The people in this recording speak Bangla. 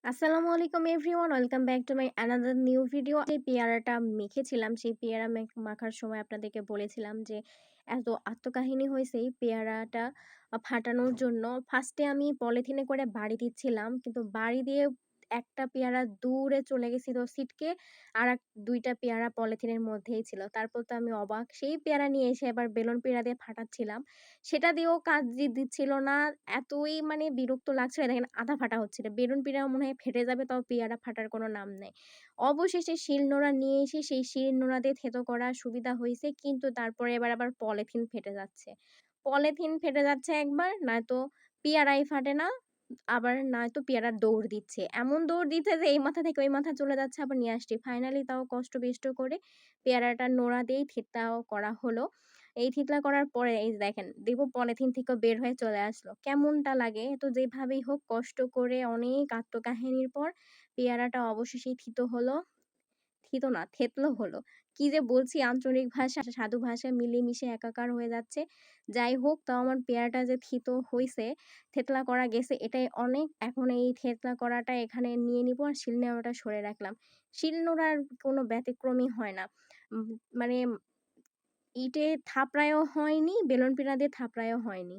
আসসালামু আলাইকুম everyone, welcome back to my another new video. যে পেয়ারাটা মেখেছিলাম, সেই পেয়ারা মাখার সময় আপনাদেরকে বলেছিলাম যে এত আত্মকাহিনী হয়েছে এই পেয়ারাটা ফাটানোর জন্য। ফার্স্টে আমি পলিথিনে করে বাড়ি দিচ্ছিলাম, কিন্তু বাড়ি দিয়ে একটা পেয়ারা দূরে চলে গেছিল ছিটকে, আর দুইটা পেয়ারা পলিথিনের মধ্যেই ছিল। তারপর তো আমি অবাক, সেই পেয়ারা নিয়ে এসে এবার বেলুন পেড়া দিয়ে ফাটাচ্ছিলাম, সেটা দিয়েও কাজ দিচ্ছিল না। এতই মানে বিরক্ত লাগছিল, দেখেন আধা ফাটা হচ্ছিল। বেলুন পিঁড়াও মনে হয় ফেটে যাবে, তাও পেয়ারা ফাটার কোনো নাম নেই। অবশেষে শিলনোড়া নিয়ে এসে সেই শিলনোড়া দিয়ে থেঁতো করা সুবিধা হইছে, কিন্তু তারপরে এবার আবার পলিথিন ফেটে যাচ্ছে। পলিথিন ফেটে যাচ্ছে একবার, নয়তো পেয়ারাই ফাটে না, আবার নয়তো পেয়ারার দৌড় দিচ্ছে। এমন দৌড় দিচ্ছে যে এই মাথা থেকে ওই মাথা চলে যাচ্ছে, আবার নিয়ে আসছি। ফাইনালি তাও কষ্ট বিষ্ট করে পেয়ারাটা নোড়া দিয়েই থেঁতাও করা হলো। এই থিতলা করার পরে এই যে দেখেন, দেখবো পলিথিন থেকেও বের হয়ে চলে আসলো। কেমনটা লাগে? তো যেভাবেই হোক কষ্ট করে অনেক আত্মকাহিনীর পর পেয়ারাটা অবশেষেই থিতো হলো। থিতো না, থেতলো হলো। কি যে বলছি, আঞ্চলিক ভাষা, সাধু ভাষা মিলেমিশে একাকার হয়ে যাচ্ছে। যাই হোক, তাও আমার পেয়ারাটা যে থিতো হইছে, থেতলা করা গেছে, এটাই অনেক। এখন এই থেতলা করাটা এখানে নিয়ে নিবো আর শিলনোড়াটা সরে রাখলাম। শিলনোড়ার কোনো ব্যতিক্রমী হয় না। মানে ইটে থাপড়ায়ও হয়নি, বেলুন পিঁড়া দিয়ে থাপড়ায়ও হয়নি।